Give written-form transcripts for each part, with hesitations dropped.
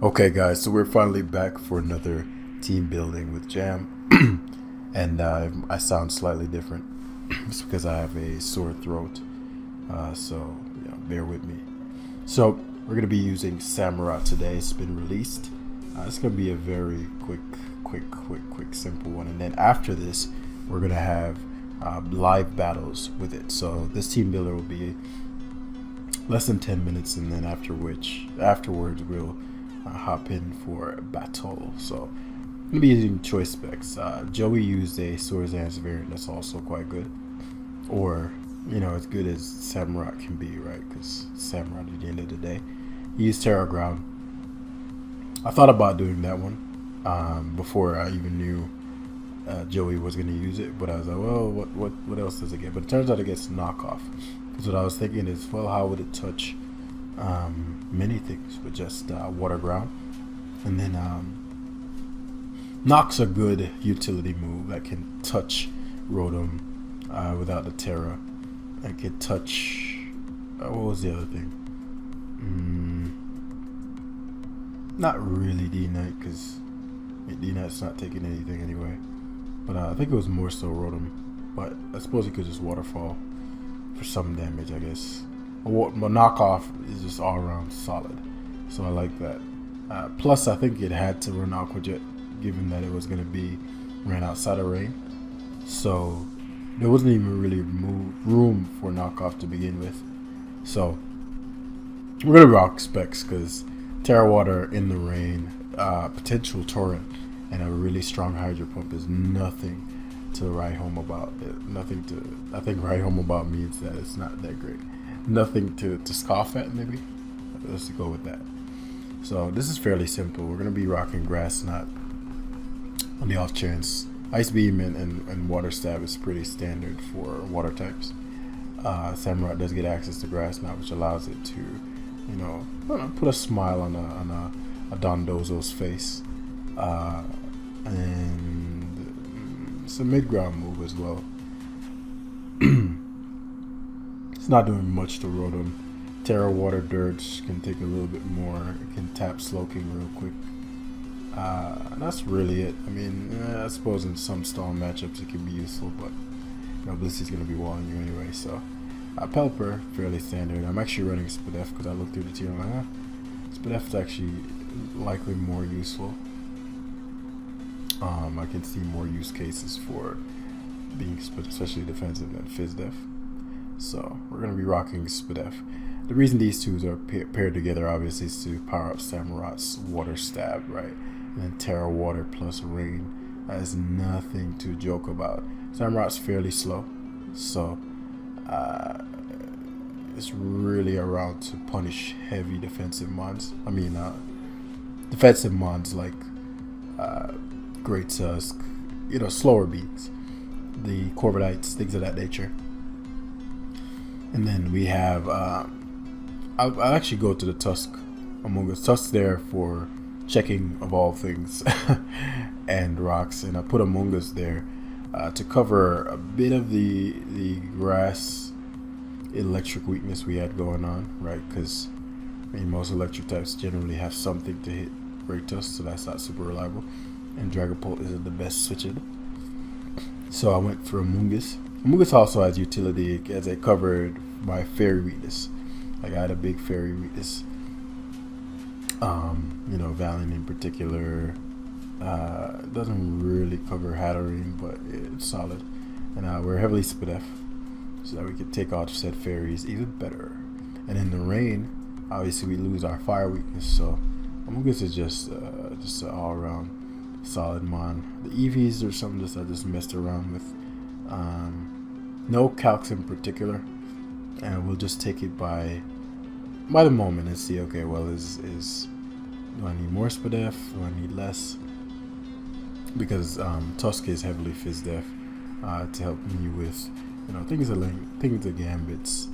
Okay, guys, so we're finally back for another team building with Jam, and I sound slightly different. It's because I have a sore throat, so bear with me. So we're gonna be using Samurott today. It's been released. It's gonna be a very quick, simple one, and then after this, we're gonna have live battles with it. So this team builder will be less than 10 minutes, and then afterwards we'll hop in for a battle. So I'm gonna be using choice specs. Joey used a Swords Dance variant that's also quite good, or as good as Samurott can be, right? Because Samurott at the end of the day, he used Terra Ground. I thought about doing that one before I even knew Joey was gonna use it, but I was like, well, what else does it get? But it turns out it gets knockoff. Because what I was thinking is, well, how would it touch many things with just water ground? And then Nock's a good utility move that can touch Rotom without the Terra. I could touch. What was the other thing? Not really D-Knight, because D-Knight's not taking anything anyway. But I think it was more so Rotom. But I suppose he could just waterfall for some damage, I guess. But knockoff is just all around solid, so I like that. Plus, I think it had to run Aqua Jet, given that it was going to be ran outside of rain. So there wasn't even really room for knockoff to begin with. So we're gonna rock specs because Terra Water in the rain, potential torrent, and a really strong Hydro Pump is nothing to write home about. I think write home about means that it's not that great. Nothing to scoff at, maybe. Let's go with that. So this is fairly simple. We're gonna be rocking Grass Knot on the off chance. Ice Beam and Water Stab is pretty standard for water types. Samurott does get access to Grass Knot, which allows it to, put a smile on a Dondozo's face. And it's a mid-ground move as well. It's not doing much to Rotom. Terra Water Dirge can take a little bit more. It can tap Slowking real quick. That's really it. I mean, I suppose in some stall matchups it can be useful, but Blissey's going to be walling you anyway. So Pelipper, fairly standard. I'm actually running Spadef because I looked through the tier and I'm like, Spadef's actually likely more useful. I can see more use cases for being especially defensive than Fizdef. So we're going to be rocking Spadef. The reason these two are paired together obviously is to power up Samurott's Water Stab, right? And then Terra Water plus Rain. That is nothing to joke about. Samurott's fairly slow, so it's really around to punish heavy defensive mons. I mean, defensive mons like Great Tusk, slower beats, the Corvidites, things of that nature. And then we have, I'll actually go to the Tusk Among Us. Tusk there for checking of all things and rocks, and I put Among Us there to cover a bit of the grass electric weakness we had going on, right? Because most electric types generally have something to hit Great Tusk, so that's not super reliable. And Dragapult isn't the best switching. So I went for Amoonguss. Amoonguss also has utility as it covered my fairy weakness. Like I had a big fairy weakness. Valiant in particular. Doesn't really cover Hatterene, but it's solid. And we're heavily Spadef, so that we could take off said fairies even better. And in the rain, obviously we lose our fire weakness, so Amoonguss is just an all-around solid mon. The EVs are something I just messed around with. No calcs in particular, and we'll just take it by the moment and see. Okay, well, do I need more Spadef? Do I need less? Because Tusk is heavily Fizdef to help me with things of Gambits.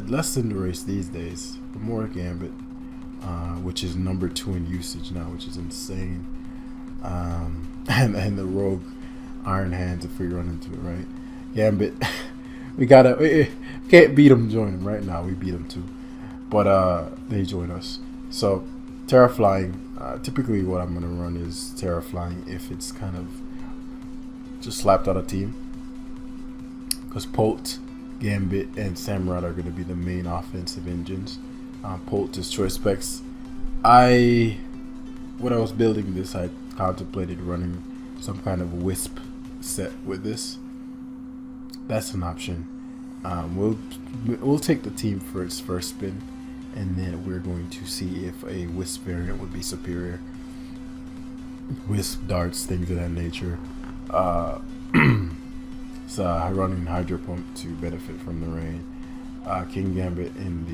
Less in the race these days, but more Gambit, which is number 2 in usage now, which is insane. And the rogue Iron Hands if we run into it, right? Gambit, we can't beat them, join them right now. We beat them too, but they join us. So Terra Flying, Typically what I'm going to run is Terra Flying if it's kind of just slapped out a team. Because Polt, Gambit, and Samurott are going to be the main offensive engines. Polt is choice specs. When I was building this, I contemplated running some kind of Wisp set with this. That's an option. We'll take the team for its first spin, and then we're going to see if a Wisp variant would be superior. Wisp, darts, things of that nature. So running Hydro Pump to benefit from the rain. King Gambit in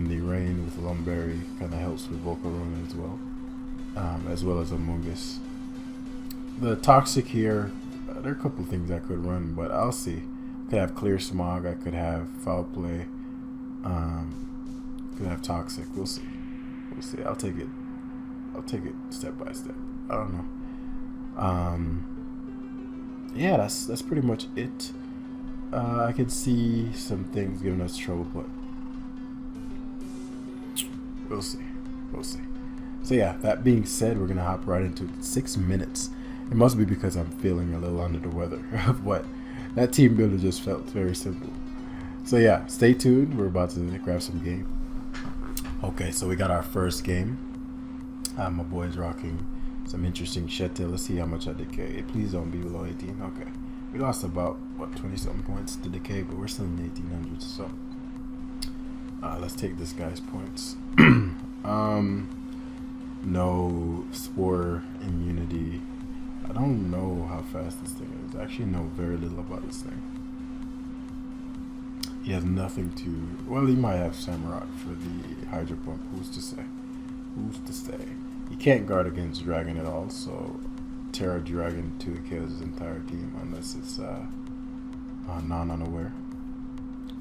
the rain with Lumberry kind of helps with Volcarona as well as Amoonguss. The Toxic here, there are a couple things I could run, but I'll see. I could have Clear Smog, I could have Foul Play, could have Toxic. We'll see. I'll take it step by step. I don't know. Yeah, that's pretty much it. I can see some things giving us trouble, but we'll see. So yeah, that being said, we're gonna hop right into 6 minutes. It must be because I'm feeling a little under the weather. But that team builder just felt very simple. So yeah, stay tuned. We're about to grab some game. Okay, so we got our first game. My boy's rocking some interesting shed tail. Let's see how much I decay. Please don't be below 18. Okay, we lost about 20 something points to decay, but we're still in the 1800s. So let's take this guy's points. No spore immunity. I don't know how fast this thing is. I actually know very little about this thing. He has nothing to... Well, he might have Samurott for the Hydro Pump. Who's to say? He can't guard against Dragon at all, so Terra Dragon 2 kills his entire team unless it's non-unaware.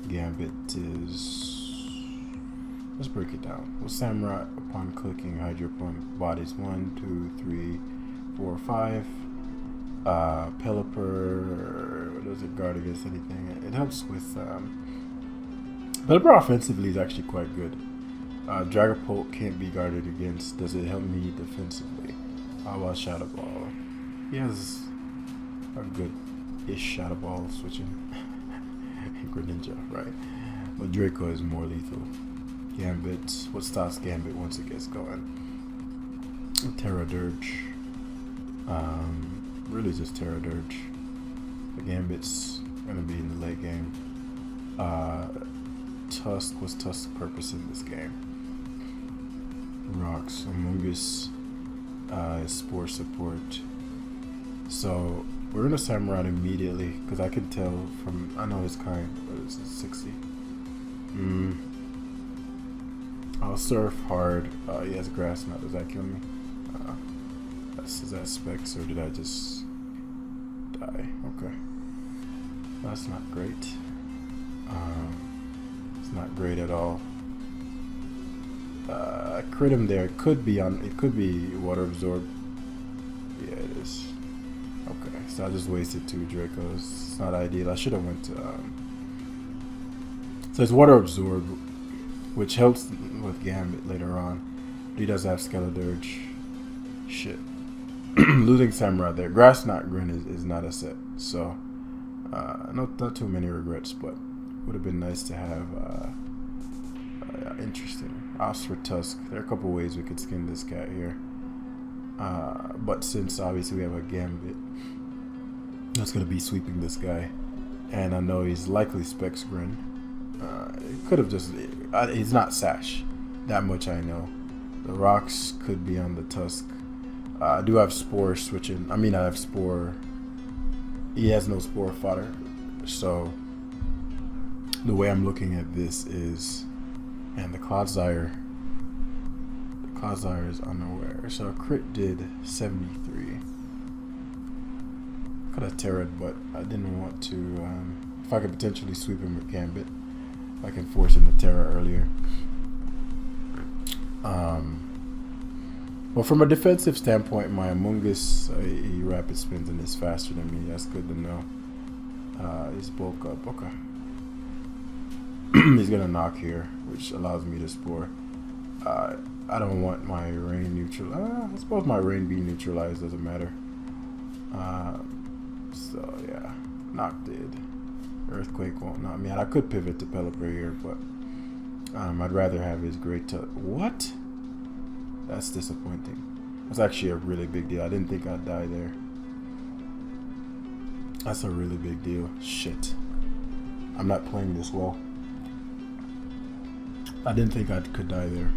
Gambit is... Let's break it down. Well, Samurott, upon clicking Hydro Pump, bodies 1, 2, 3, 4, 5. Pelipper doesn't guard against anything. It helps with Pelipper offensively is actually quite good. Dragapult can't be guarded against. Does it help me defensively? How about Shadow Ball? He has a good-ish Shadow Ball switching. Greninja, right? But Draco is more lethal. Gambit. What stops Gambit once it gets going? Terra Dirge. Really just Terra Dirge. The Gambit's gonna be in the late game. Tusk. What's Tusk's purpose in this game? Rocks. Amoonguss is Spore support. So we're gonna Samurott immediately because I can tell from I know his kind, but it's a 60. I'll surf hard. He has grass knot. Does that kill me? Is that specs or did I just die? Okay. That's not great. It's not great at all. I crit him there. It could be water absorb. Yeah, it is. Okay, so I just wasted 2 Dracos. It's not ideal. I should have went to so it's water absorb, which helps with Gambit later on. But he does have Skeledirge. Shit. Losing Samurott there. Grass Knot Grin is not a set. So, not too many regrets, but would have been nice to have. Interesting. Ops for Tusk. There are a couple ways we could skin this cat here. But since obviously we have a Gambit, that's going to be sweeping this guy. And I know he's likely Specs Grin. It could have just... he's not Sash. That much I know. The rocks could be on the Tusk. I do have Spore switching. I have Spore. He has no Spore fodder. So the way I'm looking at this is... And the Clodsire is unaware. So a crit did 73. Could have Terra'd, but I didn't want to. If I could potentially sweep him with Gambit, I can force him to Terra earlier. Well, from a defensive standpoint, my Amoonguss, he rapid spins and is faster than me. That's good to know. He's bulk up. Okay. He's gonna knock here, which allows me to Spore. I don't want my rain neutral. I suppose my rain being neutralized doesn't matter. So yeah, knocked it. Earthquake won't knock me out. I could pivot to Pelipper here, but I'd rather have his great touch. What? That's disappointing. That's actually a really big deal. I didn't think I'd die there. That's a really big deal. Shit. I'm not playing this well. I didn't think I could die there.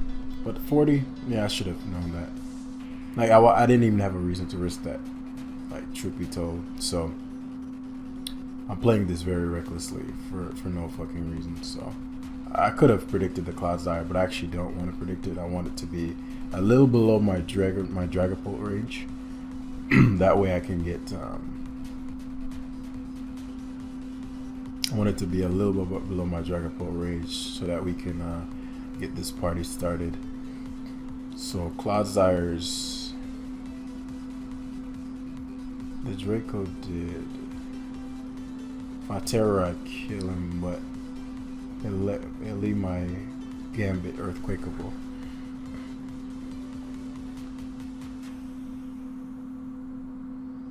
But 40? Yeah, I should have known that. Like, I didn't even have a reason to risk that. Like, truth be told. So, I'm playing this very recklessly for no fucking reason. So, I could have predicted the Cloudsire, but I actually don't want to predict it. I want it to be a little below my Dragapult range. That way I can get... I want it to be a little bit below my Dragapult range so that we can get this party started. So Cloudsire's... The Draco did... If I Terror, I kill him, but it'll leave my Gambit Earthquakeable.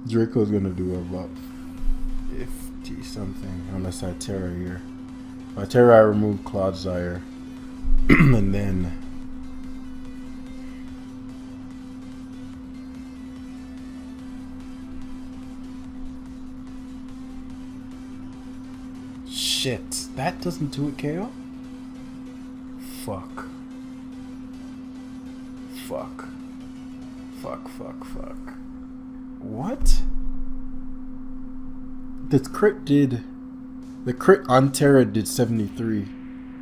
Draco's gonna do about 50 something unless I Terror here. If I Terror, I remove Cloudsiire and then shit, that doesn't do it KO? Fuck. Fuck. Fuck, fuck, fuck. What? The crit on Terra did 73.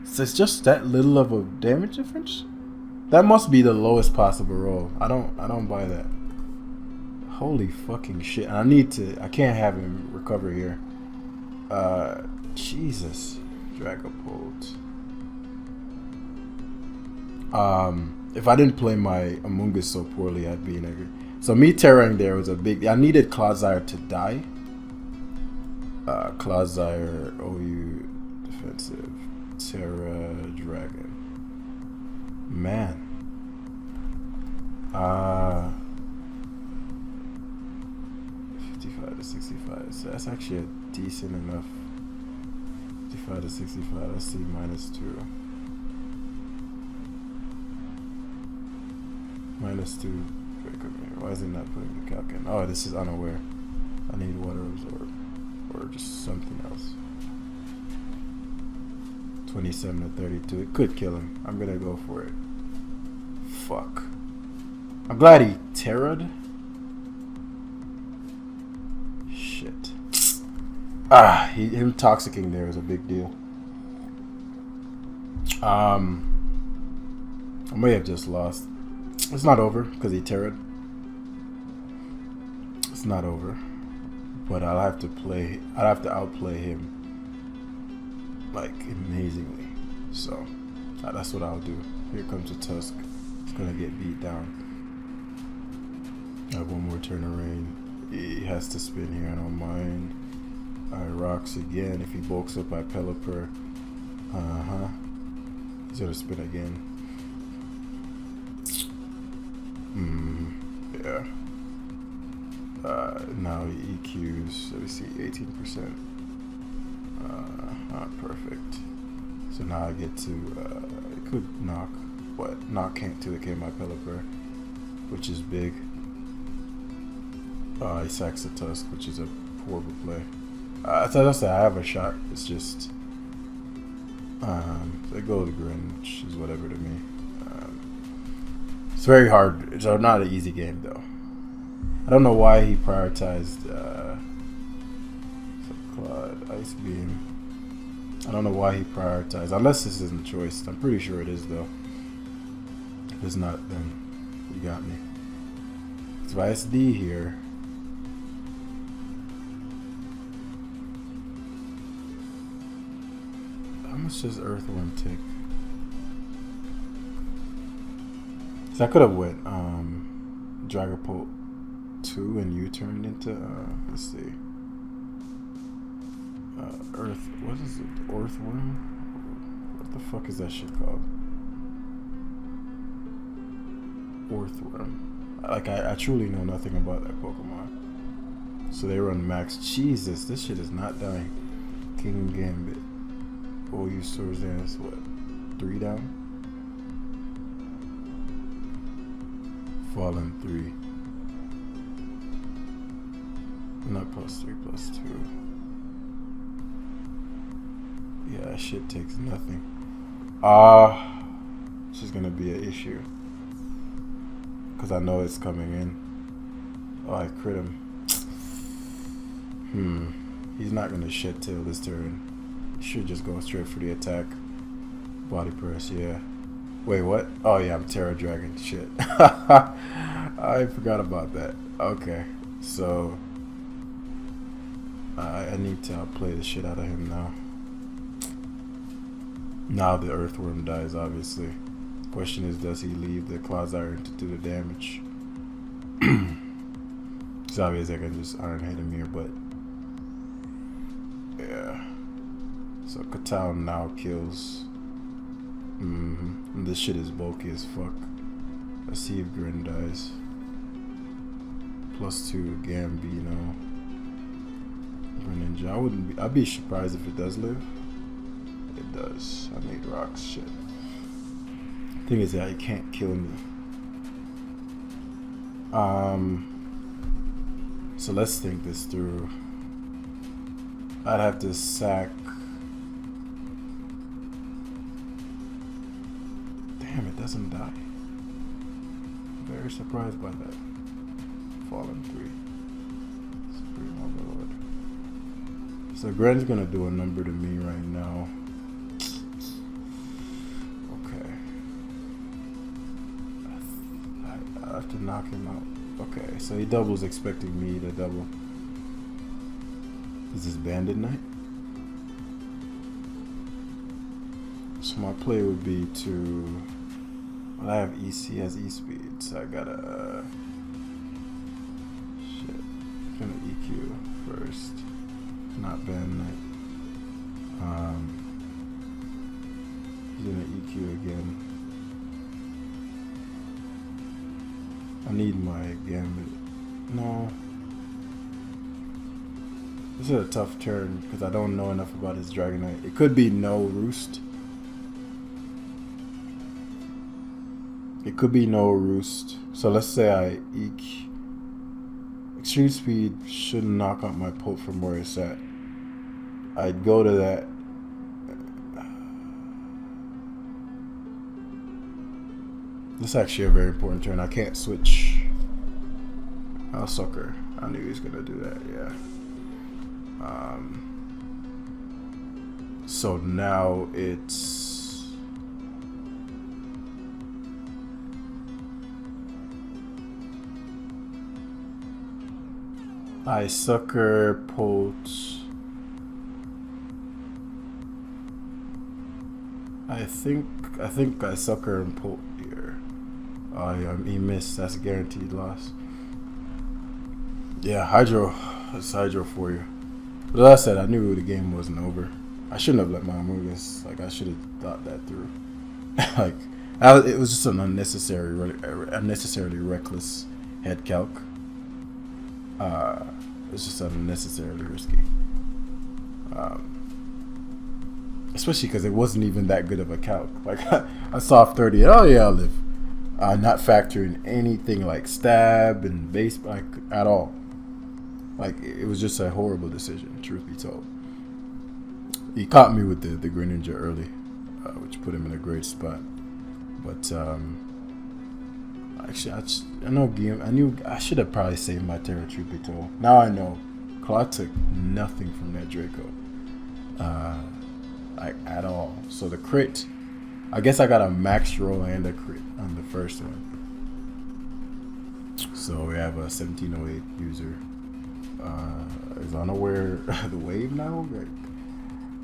So it's just that little of a damage difference? That must be the lowest possible roll. I don't buy that. Holy fucking shit. I can't have him recover here. Jesus. Dragapult. If I didn't play my Amoonguss so poorly, I'd be negative. So me terroring there was a big... I needed Cloudsiire to die. Cloudsiire, OU, defensive, Terra, Dragon. Man. 55 to 65. So that's actually a decent enough. 55 to 65. Let's see, -2. -2. Why is it not putting the calc in? Oh, this is unaware. I need water absorb. Or just something else. 27 to 32. It could kill him. I'm gonna go for it. Fuck. I'm glad he terrored. Shit. Him toxicking there is a big deal. I may have just lost. It's not over because he terrored. It's not over. But I'll have to outplay him like amazingly. So that's what I'll do. Here comes a Tusk. It's gonna get beat down. I have one more turn of rain. He has to spin here, I don't mind. I rocks again. If he bulks up, I Pelipper. He's gonna spin again. Yeah. Now he EQs, so we see 18%. Not perfect. So now I get to, it could knock, but knock can't 2K my Pelipper, which is big. He sacks the Tusk, which is a horrible play. So I have a shot, it's just, they go to Grin, which is whatever to me. It's very hard, it's not an easy game though. I don't know why he prioritized Cloud, Ice Beam. I don't know why he prioritized, unless this isn't choice. I'm pretty sure it is though. If it's not, then you got me. So if I SD here, how much does Earthworm take? So I could have went Dragapult 2 and you turned into let's see, Earth. What is it? Earthworm? What the fuck is that shit called? Earthworm. Like, I truly know nothing about that Pokemon. So they run max. Jesus, this shit is not dying. King Gambit. All you stores dance, what? 3 down? Fallen 3. Not +3, +2. Yeah, that shit takes nothing. This is gonna be an issue. Because I know it's coming in. Oh, I crit him. He's not gonna shit tail this turn. He should just go straight for the attack. Body press, yeah. Wait, what? Oh yeah, I'm Terra Dragon. Shit. I forgot about that. Okay, so I need to outplay the shit out of him now. Now the Earthworm dies, obviously. Question is, does he leave the Claws Iron to do the damage? It's obvious I can just Iron hit him here, but yeah. So Katao now kills. And this shit is bulky as fuck. Let's see if Grin dies. +2 Gambino. Greninja. I'd be surprised if it does live. It does. I need rocks. Shit. Thing is that it can't kill me. So let's think this through. I'd have to sack. Damn, it doesn't die. Very surprised by that. Fallen 3. Supreme Overlord. So Gren's gonna do a number to me right now. Okay. I have to knock him out. Okay, so he doubles expecting me to double. Is this Bandit Knight? So my play would be to... Well, I have EC as E-Speed, so I gotta... Shit. I'm gonna EQ first. Not Bandit Knight. He's gonna EQ again. I need my Gambit. No. This is a tough turn because I don't know enough about his Dragonite. It could be no Roost. It could be no Roost. So let's say I Eek. Extreme Speed should knock out my Pult from where it's at. I'd go to that. This is actually a very important turn. I can't switch. I'll sucker. I knew he was gonna do that, yeah. So now it's I sucker Pult. I think I sucker and Pult here. Oh yeah, he missed. That's a guaranteed loss. Yeah, Hydro. That's Hydro for you. But as I said, I knew the game wasn't over. I shouldn't have let my Amogus. Like, I should have thought that through. Like, it was just an unnecessarily reckless head calc. It was just unnecessarily risky. Especially because it wasn't even that good of a calc. Like, I saw 30. Oh yeah, I'll live. Not factoring anything like stab and base, like, at all. Like, it was just a horrible decision, truth be told. He caught me with the Greninja early, which put him in a great spot. But actually, I knew I should have probably saved my Terra, truth be told. Now I know. Claw took nothing from that Draco, like at all. So the crit, I guess I got a max roll and a crit on the first one. So we have a 1708 user. Is unaware of the wave now. Like,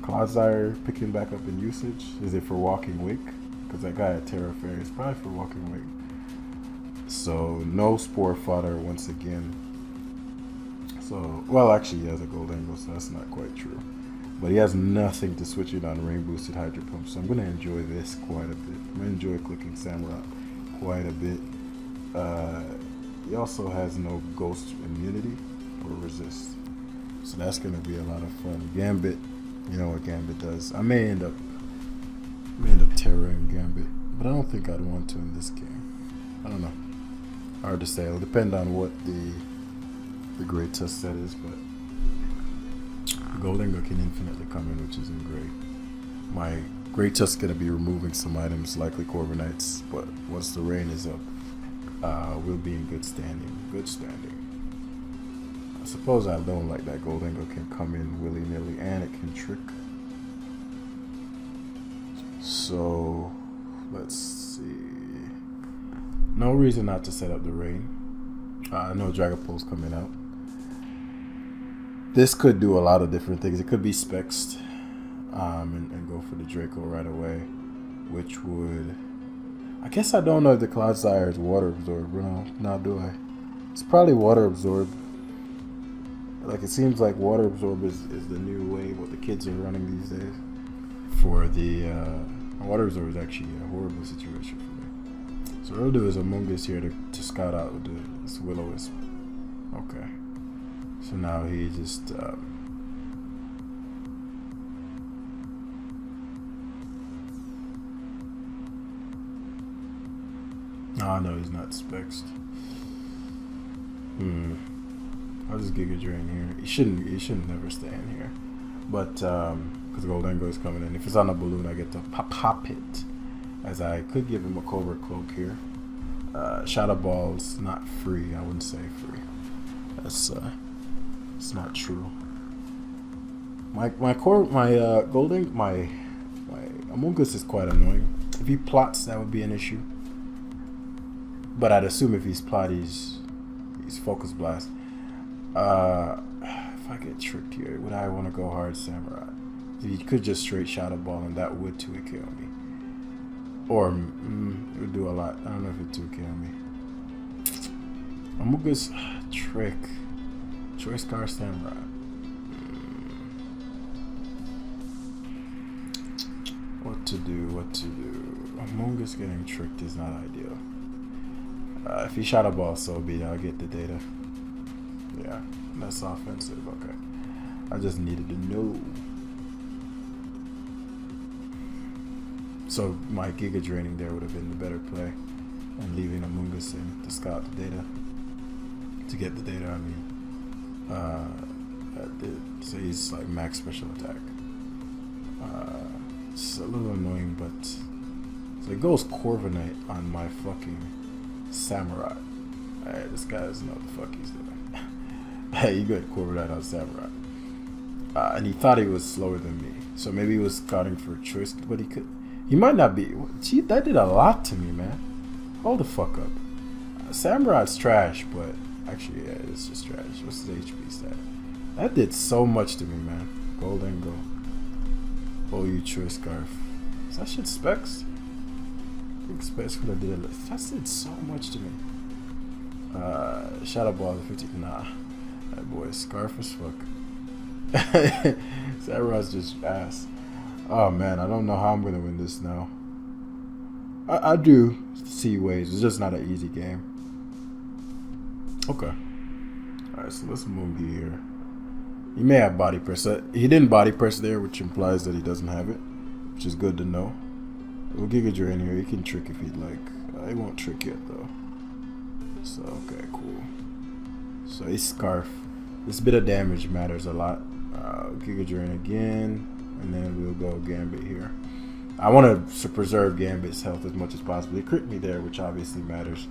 Clodsire picking back up in usage. Is it for Walking Wake? Because that guy at Terra Fair is probably for Walking Wake. So no Spore Fodder once again. So, well, actually he has a Gold Angle, so that's not quite true. But he has nothing to switch it on Rain Boosted Hydro Pump, so I'm going to enjoy this quite a bit. I'm going to enjoy clicking Samurott quite a bit. he also has no ghost immunity or resist. So that's gonna be a lot of fun. Gambit, you know what Gambit does. I may end up terroring Gambit, but I don't think I'd want to in this game. I don't know. Hard to say. It'll depend on what the Great Tusk set is, but Goldengo can infinitely come in, which isn't great. My Great Tusk gonna be removing some items, likely Corviknights, but once the rain is up, we'll be in good standing. Good standing. I suppose I don't like that Goldengo can come in willy-nilly and it can trick. So let's see. No reason not to set up the rain. I know Dragapult's coming out. This could do a lot of different things. It could be Spexed and go for the Draco right away, which would... I guess I don't know if the Clodsire is water absorbed. No, do I? It's probably water absorbed. Like, it seems like water absorb is the new way what the kids are running these days. For the water absorb is actually a horrible situation for me. So what I'll do is Amoonguss here to scout out with this Will-O-Wisp. Okay. So now he just oh no, he's not Spexed. I'll just Giga Drain here. He shouldn't never stay in here. But because Goldengo is coming in. If it's on a balloon, I get to pop it. As I could give him a Cobra Cloak here. Shadow Ball's not free. I wouldn't say free. That's it's not true. My Amoonguss is quite annoying. If he plots, that would be an issue. But I'd assume if he's plot, he's Focus Blast. If I get tricked here, would I want to go hard Samurott? He could just straight Shadow Ball and that would 2-hit KO me. Or it would do a lot. I don't know if it 2-hit KO me. Amoonguss trick. Choice Scar Samurott. What to do? Amoonguss getting tricked is not ideal. If he Shadow Ball, so be it. I'll get the data. Yeah, that's offensive. Okay. I just needed to know. So my Giga Draining there would have been the better play. And leaving Amoonguss in to scout the data. To get the data, I mean. So he's like max special attack. It's a little annoying, but so it goes Corviknight on my fucking Samurott. Alright, this guy doesn't know what the fuck he's doing. Hey, you got Corviknight on Samurott. And he thought he was slower than me. So maybe he was scouting for a choice, but he might not be. Gee, that did a lot to me, man. Hold the fuck up. Samurott's trash, but actually, yeah, it's just trash. What's his HP stat? That did so much to me, man. Goldengo. Oh, you choice Scarf. Is that shit Specs? I think Specs could have did it. That did so much to me. Shadow Ball 50. Nah. That boy Scarf as fuck. Samurott's just ass. Oh man, I don't know how I'm gonna win this now. I do see ways. It's just not an easy game. Okay. Alright, so let's move you here. He may have body press. He didn't body press there, which implies that he doesn't have it, which is good to know. We'll Giga Drain here. He can trick if he'd like. He won't trick yet though. So okay, cool. So he's Scarf. This bit of damage matters a lot. Giga Drain again, and then we'll go Gambit here. I want to preserve Gambit's health as much as possible. He crit me there, which obviously matters.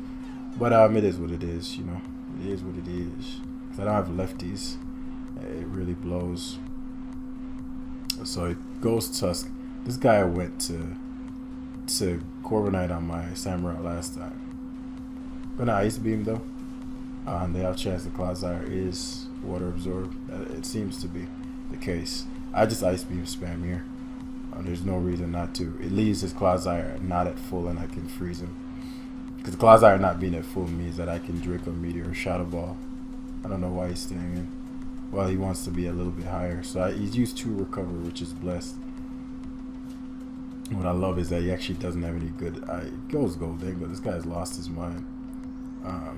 But it is what it is, you know. It is what it is. Cause I don't have lefties. It really blows. So it goes Tusk. This guy went to Corviknight on my Samurott last time. Gonna Ice Beam though. And they have a chance the Clodsire is water absorbed. It seems to be the case. I just Ice Beam spam here. There's no reason not to. It leaves his Clodsire not at full and I can freeze him. Because the Clodsire not being at full means that I can Draco Meteor or Shadow Ball. I don't know why he's staying in. Well, he wants to be a little bit higher. So he's used 2 recover, which is blessed. What I love is that he actually doesn't have any good. He goes Goldengo. This guy's lost his mind.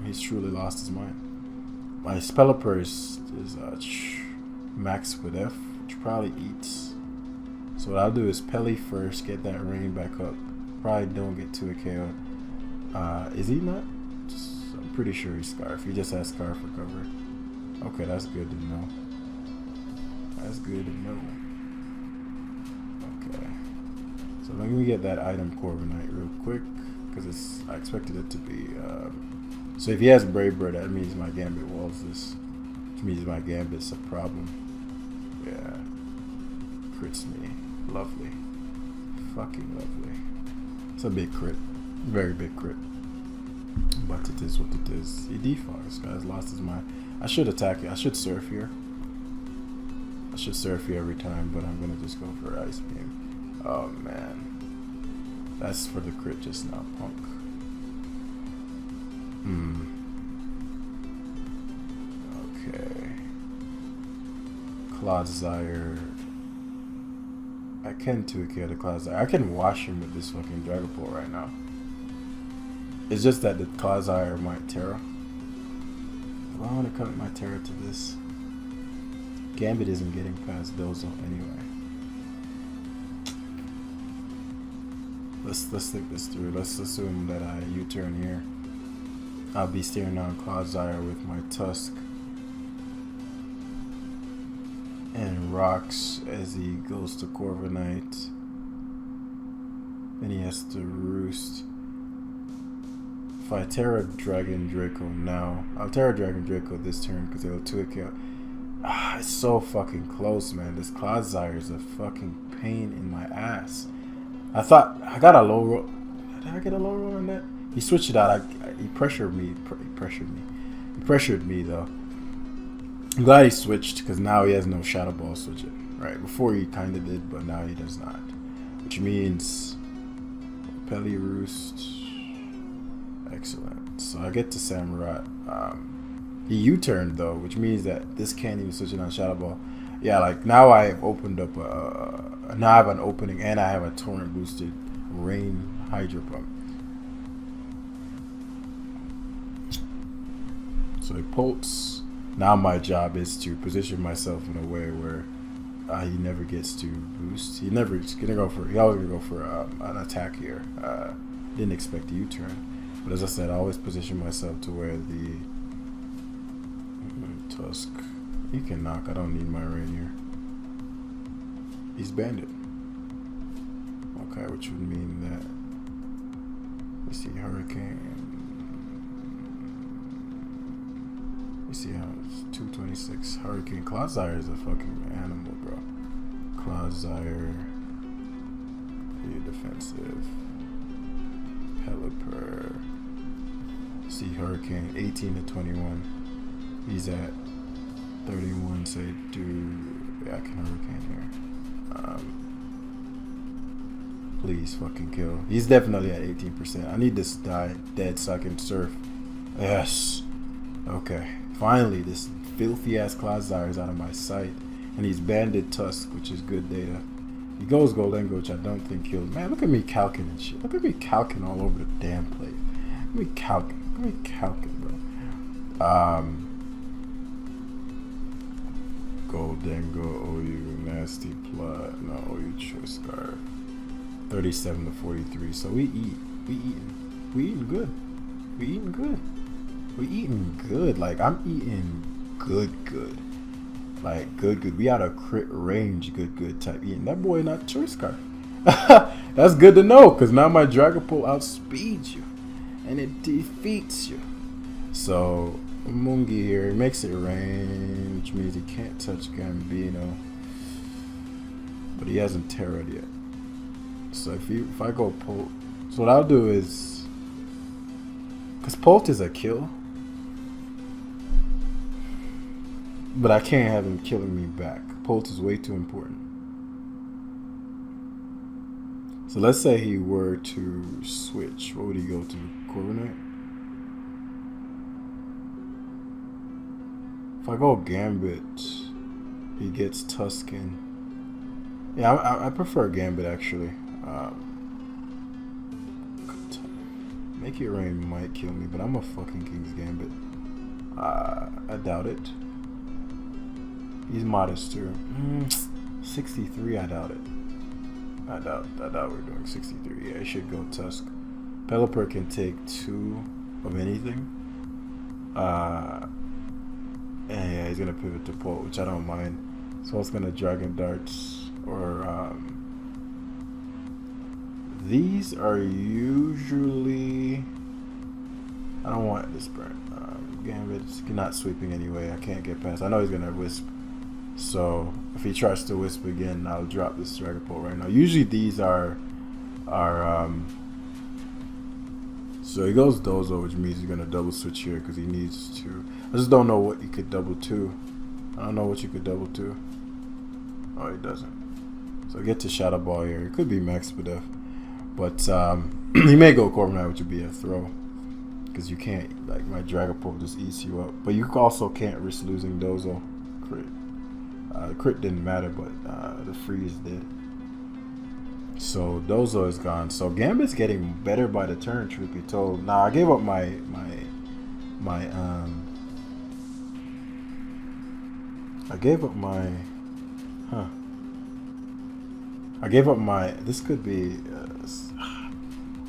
He's truly lost his mind. My Pelipper is max with F, which probably eats. So what I'll do is Pelly first, get that rain back up. Probably don't get to a KO. Is he not? I'm pretty sure he's Scarf. He just has Scarf recover. Okay, that's good to know. That's good to know. Okay. So let me get that item Corviknight real quick, because I expected it to be. So if he has Brave Bird, that means my Gambit walls this. Which means my Gambit's a problem. Yeah. Crits me. Lovely. Fucking lovely. It's a big crit. Very big crit. But it is what it is. He defaults. This guy's lost his mind. I should attack it. I should surf here. I should surf here every time, but I'm gonna just go for Ice Beam. Oh man. That's for the crit just now, punk. Okay. Clodsire. I can 2K the Clodsire. I can wash him with this fucking Dragapult right now. It's just that the Clodsire might Terra. I want to commit my Terra to this. Gambit isn't getting past Dozo anyway. Let's think this through. Let's assume that I U-turn here. I'll be steering on Clodsire with my Tusk. And rocks as he goes to Corviknight. Then he has to Roost. If I Terra Dragon Draco now, I'll Terra Dragon Draco this turn because it'll 2K. It's so fucking close, man. This Clodsire is a fucking pain in my ass. I thought I got a low roll. Did I get a low roll on that? He switched it out. He pressured me. He pressured me though. I'm glad he switched because now he has no Shadow Ball switching. Right before he kind of did, but now he does not. Which means Pelly Roost. Excellent. So I get to Samurott. He U-turned though, which means that this can't even switch it on Shadow Ball. Yeah, like now I have opened up now I have an opening and I have a torrent boosted Rain Hydro Pump. So he pults. Now my job is to position myself in a way where he never gets to boost. He always gonna go for an attack here. Didn't expect a U-turn, but as I said, I always position myself to where the Tusk. He can knock. I don't need my rain here. He's banded. Okay, which would mean that we see Hurricane. You see how it's 226. Hurricane. Clodsire is a fucking animal, bro. Clodsire. Be defensive. Pelipper. See Hurricane 18 to 21. He's at 31. Say yeah, I can Hurricane here. Please fucking kill. He's definitely at 18%. I need this die dead so I can surf. Yes. Okay. Finally, this filthy ass Clodsire is out of my sight. And he's banded Tusk, which is good data. He goes Goldengo, which I don't think kills. Man, look at me calcing and shit. Look at me calcing all over the damn place. Look at me calcing. Look at me calcing, bro. Goldengo, OU, Nasty Plot. No, OU Choice Scarf. 37 to 43. So we eat. We eating good. We eating good. We eating good. Like, I'm eating good. Like, good. We out of crit range good type eating. That boy not Choice Scarf. That's good to know, because now my Dragapult outspeeds you. And it defeats you. So, Mungi here makes it rain, which means he can't touch Gambino. But he hasn't Terra'd yet. So if I go Polt, so what I'll do is, because Polt is a kill, but I can't have him killing me back. Polt is way too important. So let's say he were to switch. What would he go to? Corviknight? If I go Gambit, he gets Tuscan. Yeah, I prefer Gambit actually. Make It Rain might kill me, but I'm a fucking King's Gambit. I doubt it. He's modest too. 63, I doubt it. I doubt we're doing 63. Yeah, I should go Tusk. Pelipper can take 2 of anything. And yeah, he's gonna pivot to Pult, which I don't mind. So it's gonna Dragon Darts or these are usually. I don't want this burn. Gambit's not sweeping anyway. I can't get past. I know he's gonna Wisp. So if he tries to Wisp again, I'll drop this Dragapult right now. Usually these are so he goes Dozo, which means he's gonna double switch here because he needs to. I just don't know what you could double to. I don't know what you could double to. Oh, he doesn't. So get to Shadow Ball here. It could be Max Spadef, but he may go Corviknight, which would be a throw because you can't, like, my Dragapult just eats you up. But you also can't risk losing Dozo. Crit. Crit didn't matter, but the freeze did. So Dozo is gone. So Gambit's getting better by the turn, truth be told. Now I gave up my this could be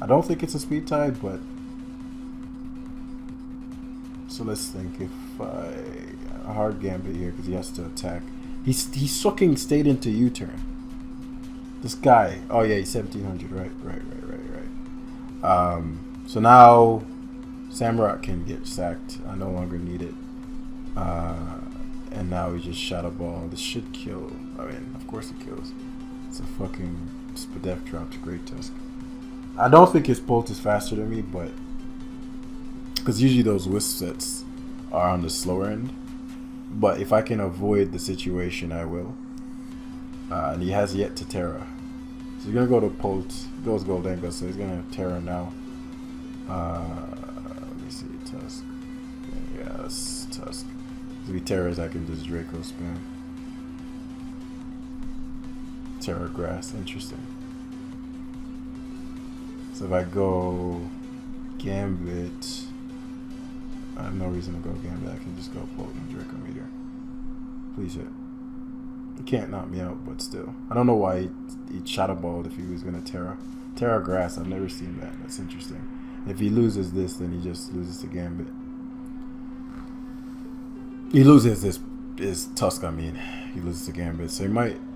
I don't think it's a speed tide, but so let's think. If a hard Gambit here because he has to attack. He's sucking stayed into U-turn. This guy. Oh yeah, he's 1700. Right. So now Samurott can get sacked. I no longer need it. And now he just Shadow Ball. This should kill. I mean, of course it kills. It's a fucking Spadef drop to Great Tusk. I don't think his Pult is faster than me, but because usually those Wisp sets are on the slower end. But if I can avoid the situation, I will. And he has yet to Terra. So he's going to go to Pult. He goes Goldenga, so he's going to Terra now. Let me see. Tusk. Yeah, that's Tusk. If he Terras, I can just Draco spam. Terra Grass. Interesting. So if I go Gambit, I have no reason to go Gambit. I can just go Pult and Draco Meteor. Please hit. He can't knock me out, but still. I don't know why he Shadow Balled if he was going to Terra. Terra Grass, I've never seen that. That's interesting. If he loses this, then he just loses to Gambit. He loses this Tusk, I mean. He loses to Gambit. So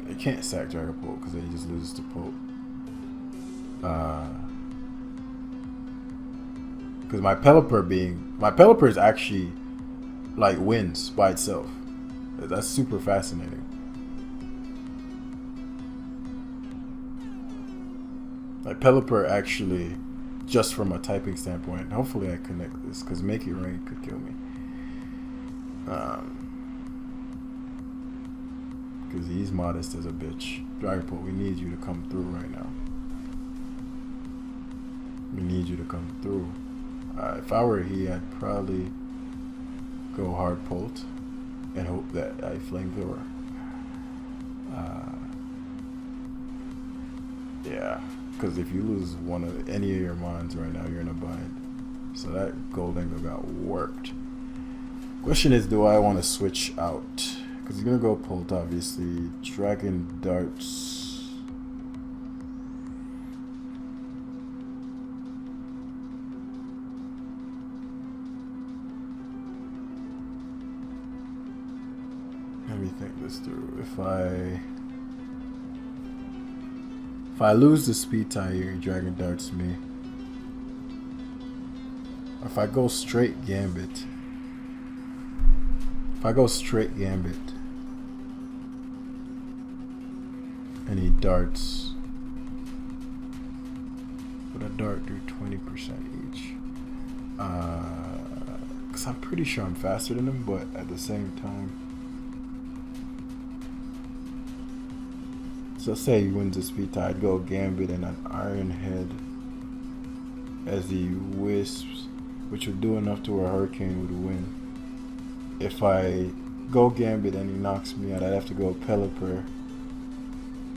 he can't sack Dragapult because then he just loses to Pult. Because my Pelipper is actually like wins by itself. That's super fascinating. Like Pelipper actually, just from a typing standpoint, hopefully I connect this because Make It Rain could kill me. Because he's modest as a bitch. Dragapult, we need you to come through right now. We need you to come through. If I were he, I'd probably go hard Pult and hope that I Flamethrower. Yeah, because if you lose any of your mons right now, you're in a bind. So that Goldengo got worked. Question is, do I want to switch out? Because he's going to go Pult, obviously. Dragon Darts. Let me think this through. If I lose the speed tie here, he Dragon Darts me. Or if I go straight Gambit. If I go straight Gambit and he darts, would a dart do 20% each? Because I'm pretty sure I'm faster than him, but at the same time. So say he wins the speed tie, I'd go Gambit and an Iron Head as he Wisps, which would do enough to where Hurricane would win. If I go Gambit and he knocks me out, I'd have to go Pelipper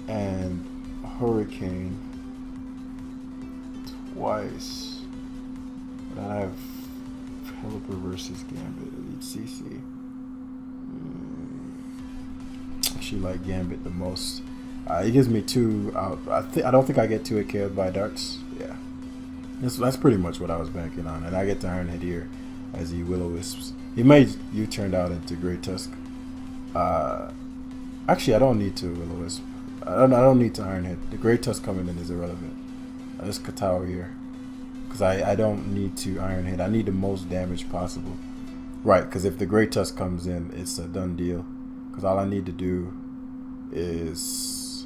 and Hurricane twice. That I have Pelipper versus Gambit, Elite CC. I actually like Gambit the most. He gives me 2 out. I don't think I get 2 KO'd by darts. Yeah, that's pretty much what I was banking on, and I get to Iron Head here as he Will-O-Wisps. He made U-turned out into Great Tusk. Actually, I don't need to Will-O-Wisp. I don't need to Iron Head. The Great Tusk coming in is irrelevant. I just Katao here because I don't need to Iron Head. I need the most damage possible. Right, because if the Great Tusk comes in, it's a done deal. Because all I need to do is,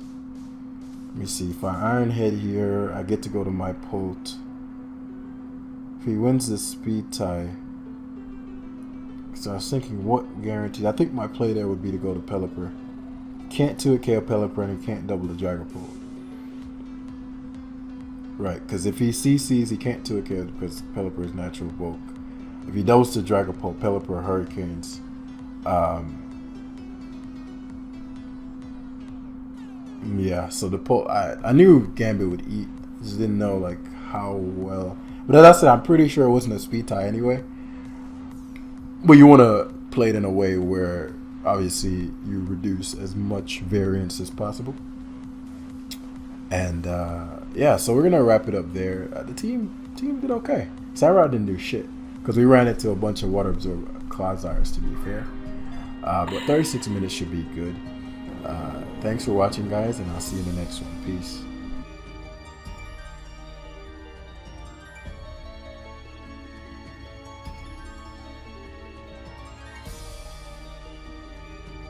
let me see, if I Iron Head here, I get to go to my Polt. If he wins the speed tie, because I was thinking what guaranteed, I think my play there would be to go to Pelipper. Can't 2-KO Pelipper and he can't double the Dragapult. Right, because if he CCs, he can't 2-KO because Pelipper is natural bulk. If he doubles to Dragapult, Pelipper Hurricanes. Yeah, so the Polt, I knew Gambit would eat, just didn't know like how well. But as I said, I'm pretty sure it wasn't a speed tie anyway. But you want to play it in a way where obviously you reduce as much variance as possible. And yeah, so we're gonna wrap it up there. The team did okay. Samurott didn't do shit because we ran into a bunch of water absorb Clodsires, to be fair. But 36 minutes should be good. Thanks for watching, guys, and I'll see you in the next one. Peace.